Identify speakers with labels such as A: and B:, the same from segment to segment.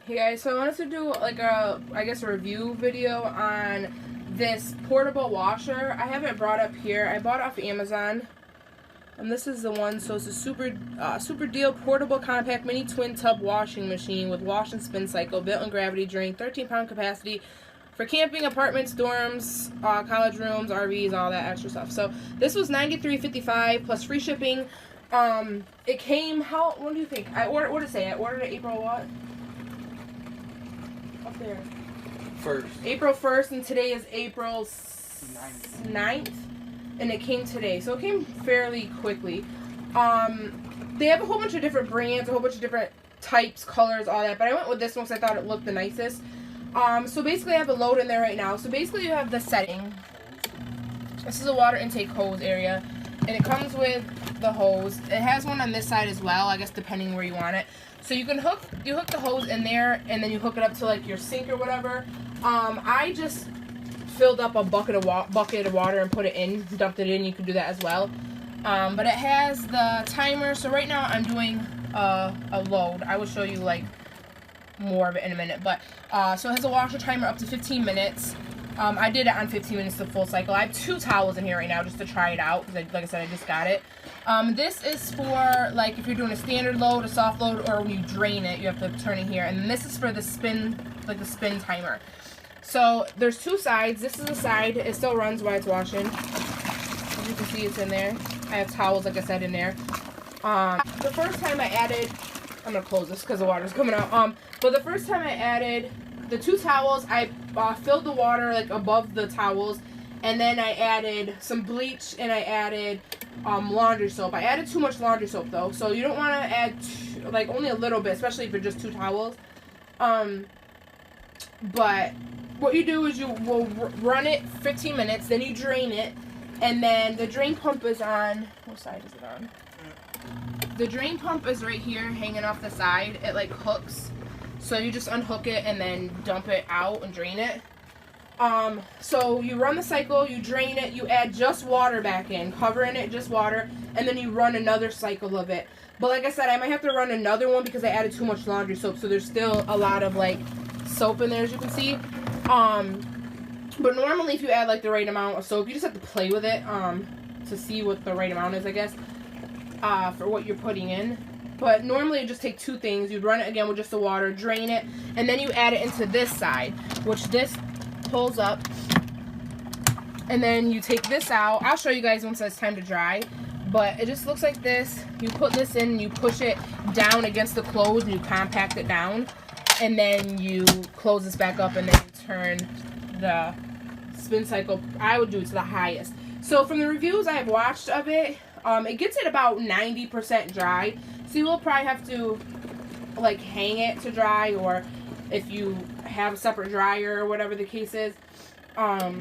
A: Hey guys, so I wanted to do like a, I guess, a review video on this portable washer. I have it brought up here. I bought it off Amazon, and this is the one. So it's a super deal portable compact mini twin tub washing machine with wash and spin cycle, built-in gravity drain, 13-pound capacity for camping, apartments, dorms, college rooms, RVs, all that extra stuff. So this was $93.55 plus free shipping. It came, what do you think? What did it say? I ordered it April what? Up there.
B: 1st.
A: April 1st, and today is April 9th, and it came today. So it came fairly quickly. They have a whole bunch of different brands, a whole bunch of different types, colors, all that, but I went with this one because I thought it looked the nicest. So basically I have a load in there right now. So basically you have the setting. This is a water intake hose area, and it comes with the hose. It has one on this side as well, I guess, depending where you want it. So you can hook the hose in there, and then you hook it up to like your sink or whatever. I just filled up a bucket of water and put it in, dumped it in. You can do that as well. But it has the timer. So right now I'm doing a load. I will show you like more of it in a minute. But so it has a washer timer up to 15 minutes. I did it on 15 minutes, the full cycle. I have 2 towels in here right now just to try it out because, like I said, I just got it. This is for like if you're doing a standard load, a soft load, or when you drain it, you have to turn it here. And this is for the spin, like the spin timer. So there's 2 sides. This is the side. It still runs while it's washing. As you can see, it's in there. I have towels, like I said, in there. The first time I added, I'm gonna close this because the water's coming out. But the first time I added the 2 towels, I filled the water like above the towels, and then I added some bleach and I added laundry soap. I added too much laundry soap though, so you don't want to add like only a little bit, especially for just 2 towels. But what you do is you will run it 15 minutes, then you drain it, and then the drain pump is on. What side is it on? The drain pump is right here, hanging off the side. It like hooks. So you just unhook it and then dump it out and drain it. So you run the cycle, you drain it, you add just water back in, covering it, just water, and then you run another cycle of it. But like I said, I might have to run another one because I added too much laundry soap, so there's still a lot of like soap in there, as you can see. But normally if you add like the right amount of soap, you just have to play with it to see what the right amount is, I guess, for what you're putting in. But normally you just take 2 things. You'd run it again with just the water, drain it, and then you add it into this side, which this pulls up. And then you take this out. I'll show you guys once it's time to dry. But it just looks like this. You put this in, and you push it down against the clothes, and you compact it down. And then you close this back up, and then you turn the spin cycle. I would do it to the highest. So from the reviews I have watched of it, it gets it about 90% dry. So you will probably have to like hang it to dry, or if you have a separate dryer or whatever the case is. But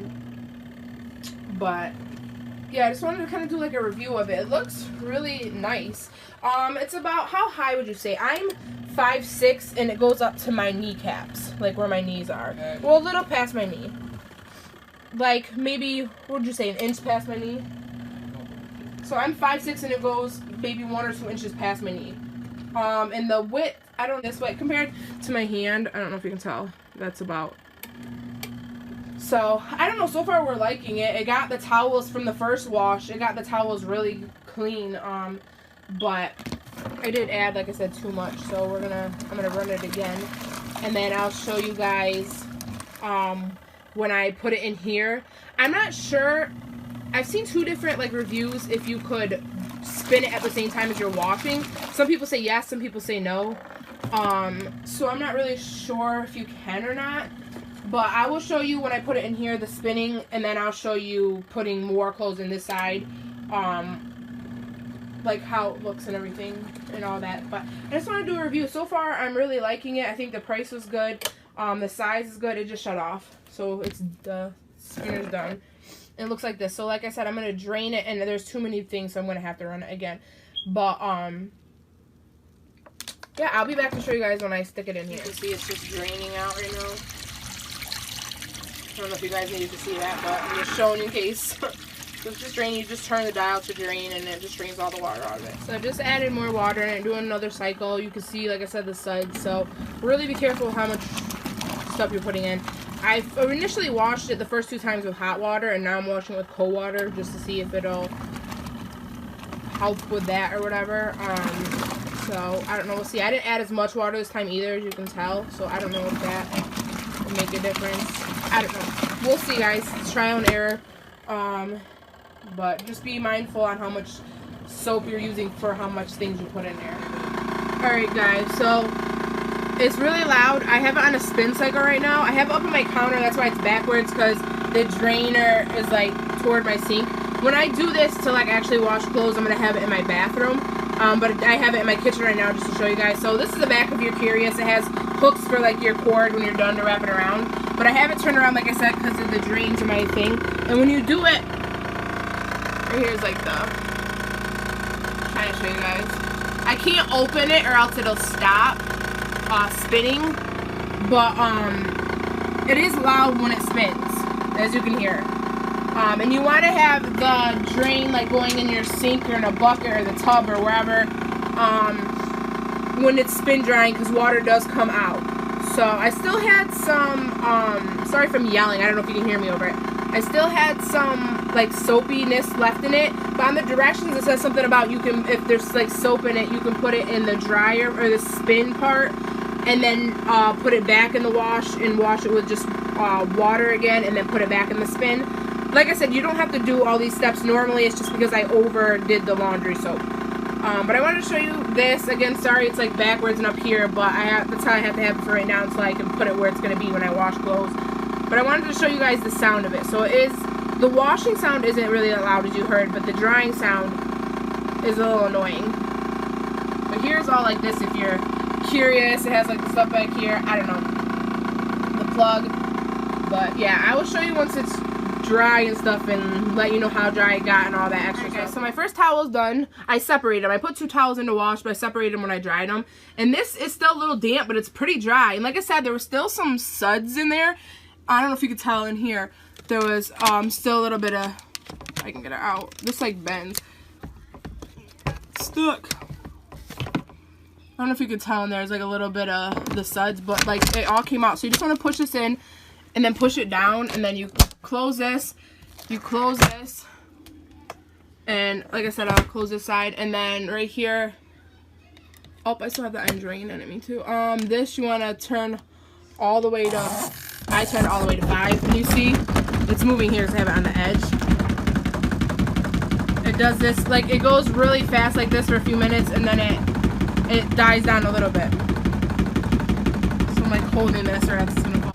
A: yeah, I just wanted to kind of do like a review of it. It looks really nice. It's about, how high would you say? I'm 5'6", and it goes up to my kneecaps, like where my knees are. Well, a little past my knee. Like maybe, what would you say, an inch past my knee? So I'm 5'6", and it goes maybe 1 or 2 inches past my knee. And the width, I don't know this way, compared to my hand, I don't know if you can tell, that's about. So, I don't know, so far we're liking it. It got the towels from the first wash, it got the towels really clean, but I did add, like I said, too much, so I'm gonna run it again. And then I'll show you guys, when I put it in here. I'm not sure. I've seen 2 different like reviews if you could spin it at the same time as you're washing. Some people say yes, some people say no. So I'm not really sure if you can or not. But I will show you when I put it in here, the spinning, and then I'll show you putting more clothes in this side. Like how it looks and everything and all that. But I just want to do a review. So far, I'm really liking it. I think the price was good. The size is good. It just shut off. So it's the spinner's done. It looks like this. So like I said, I'm going to drain it, and there's too many things, so I'm going to have to run it again. But, yeah, I'll be back to show you guys when I stick it in here. You can see it's just draining out right now. I don't know if you guys needed to see that, but I'm just showing in case. So it's just draining. You just turn the dial to drain, and it just drains all the water out of it. So I just added more water and doing another cycle. You can see, like I said, the suds. So really be careful how much stuff you're putting in. I initially washed it the first 2 times with hot water, and now I'm washing it with cold water just to see if it'll help with that or whatever. So I don't know. We'll see. I didn't add as much water this time either, as you can tell. So I don't know if that will make a difference. I don't know. We'll see, guys. It's trial and error. But just be mindful on how much soap you're using for how much things you put in there. Alright, guys. So it's really loud. I have it on a spin cycle right now. I have it up on my counter. That's why it's backwards, because the drainer is like toward my sink. When I do this to like actually wash clothes, I'm going to have it in my bathroom. But I have it in my kitchen right now just to show you guys. So this is the back if you're curious. It has hooks for like your cord when you're done to wrap it around. But I have it turned around, like I said, because of the drain to my thing. And when you do it, right here's like the, I'm trying to show you guys. I can't open it or else it'll stop spinning. But it is loud when it spins, as you can hear. And you want to have the drain like going in your sink or in a bucket or the tub or wherever when it's spin drying, because water does come out. So I still had some, sorry if I'm yelling, I don't know if you can hear me over it. I still had some like soapiness left in it, but on the directions it says something about you can, if there's like soap in it, you can put it in the dryer or the spin part and then put it back in the wash and wash it with just water again and then put it back in the spin. Like I said, you don't have to do all these steps normally. It's just because I overdid the laundry soap. But I wanted to show you this. Again, sorry it's like backwards and up here, but that's how I have to have it for right now until I can put it where it's going to be when I wash clothes. But I wanted to show you guys the sound of it. So it is, the washing sound isn't really that loud as you heard, but the drying sound is a little annoying. But here's all like this if you're curious. It has like the stuff back here. I don't know. The plug. But yeah, I will show you once it's dry and stuff and let you know how dry it got and all that extra stuff. So my first towel is done. I separated them. I put 2 towels in to wash, but I separated them when I dried them. And this is still a little damp, but it's pretty dry. And like I said, there was still some suds in there. I don't know if you could tell in here. There was still a little bit of, I can get it out. This like bends. It's stuck. I don't know if you could tell in there's like a little bit of the suds, but like it all came out. So you just want to push this in and then push it down, and then you close this, you close this, and like I said, I'll close this side, and then right here, oh, I still have the end drain in it, me too. This you want to turn all the way to, I turned all the way to 5, and you see, it's moving here because I have it on the edge. It does this, like, it goes really fast like this for a few minutes, and then it dies down a little bit. So I'm like holding this, or else it's gonna fall.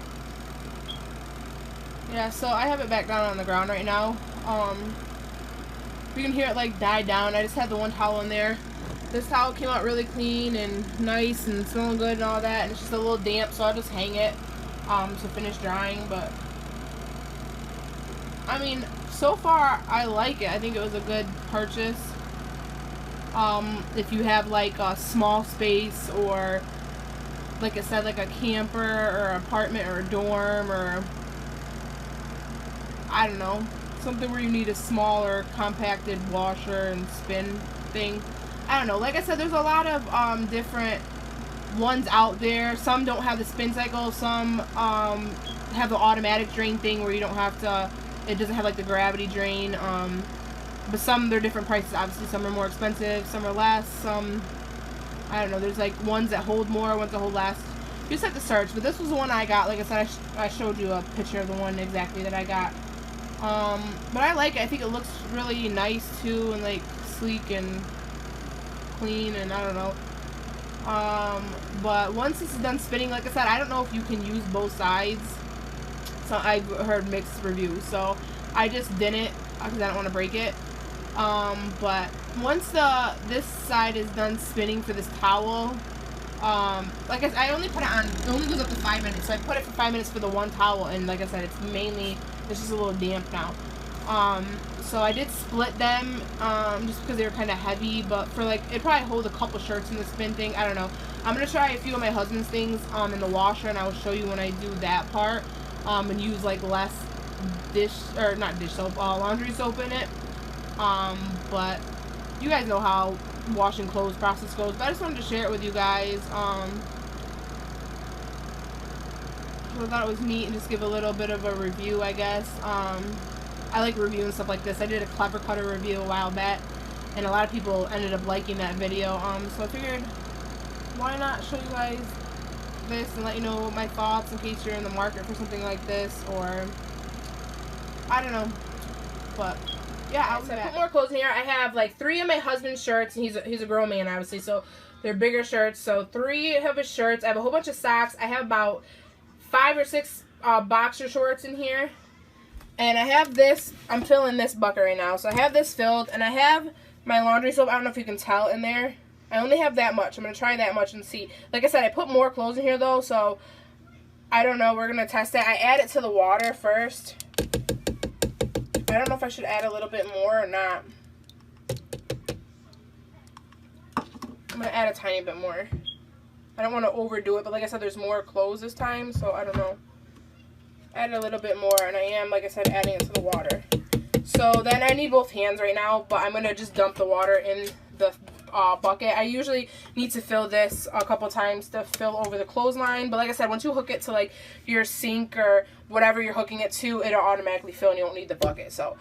A: Yeah, so I have it back down on the ground right now. You can hear it like die down. I just had the 1 towel in there. This towel came out really clean and nice and smelling good and all that, and it's just a little damp, so I'll just hang it to finish drying. But I mean, so far I like it. I think it was a good purchase. If you have like a small space, or like I said, like a camper or apartment or a dorm, or I don't know, something where you need a smaller compacted washer and spin thing. I don't know, like I said, there's a lot of different ones out there. Some don't have the spin cycle, some have the automatic drain thing where you don't have to, it doesn't have like the gravity drain, but some, they're different prices. Obviously some are more expensive, some are less, some, I don't know, there's like ones that hold more, ones that hold less. You just have to search, but this was the one I got. Like I said, I showed you a picture of the one exactly that I got. But I like it. I think it looks really nice too, and like sleek and clean, and I don't know. But once this is done spinning, like I said, I don't know if you can use both sides. So I've heard mixed reviews, so I just didn't because I don't want to break it. But once this side is done spinning for this towel, like I only put it on, it only goes up to 5 minutes, so I put it for 5 minutes for the 1 towel, and like I said, it's just a little damp now. So I did split them, just because they were kind of heavy, but for like, it probably hold a couple shirts in the spin thing, I don't know. I'm going to try a few of my husband's things, in the washer, and I will show you when I do that part, and use like less laundry soap in it. But you guys know how washing clothes process goes. But I just wanted to share it with you guys. So I thought it was neat and just give a little bit of a review, I guess. I like reviewing stuff like this. I did a Clever Cutter review a while back, and a lot of people ended up liking that video. So I figured, why not show you guys this and let you know my thoughts in case you're in the market for something like this, or I don't know. But yeah, I'll put more clothes in here. I have like 3 of my husband's shirts, and he's a grown man, obviously, so they're bigger shirts. So 3 of his shirts. I have a whole bunch of socks. I have about 5 or 6 boxer shorts in here. And I have this, I'm filling this bucket right now. So I have this filled, and I have my laundry soap. I don't know if you can tell in there. I only have that much. I'm going to try that much and see. Like I said, I put more clothes in here though, so I don't know. We're going to test it. I add it to the water first. I don't know if I should add a little bit more or not. I'm going to add a tiny bit more. I don't want to overdo it, but like I said, there's more clothes this time, so I don't know. Add a little bit more, and I am, like I said, adding it to the water. So then I need both hands right now, but I'm going to just dump the water in the bucket. I usually need to fill this a couple times to fill over the clothesline, but like I said, once you hook it to like your sink or whatever you're hooking it to, it'll automatically fill and you don't need the bucket. So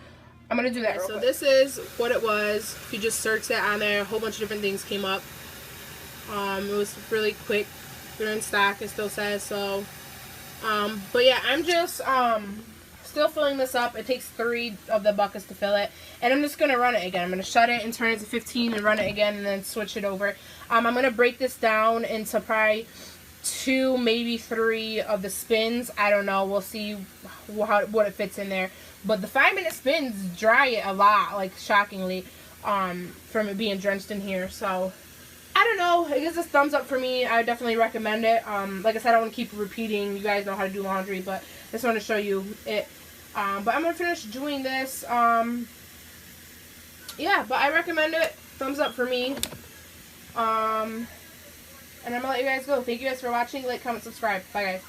A: I'm going to do that real quick. So this is what it was. If you just search that on there, a whole bunch of different things came up. It was really quick. They're in stock, it still says. So but yeah, I'm just still filling this up. It takes 3 of the buckets to fill it, and I'm just going to run it again. I'm going to shut it and turn it to 15 and run it again and then switch it over. I'm going to break this down into probably 2, maybe 3 of the spins. I don't know. We'll see what it fits in there. But the 5-minute spins dry it a lot, like shockingly, from it being drenched in here. So I don't know. It gives a thumbs up for me. I definitely recommend it. Like I said, I don't want to keep repeating. You guys know how to do laundry, but I just want to show you it. But I'm going to finish doing this. Yeah, but I recommend it. Thumbs up for me. And I'm going to let you guys go. Thank you guys for watching. Like, comment, subscribe. Bye, guys.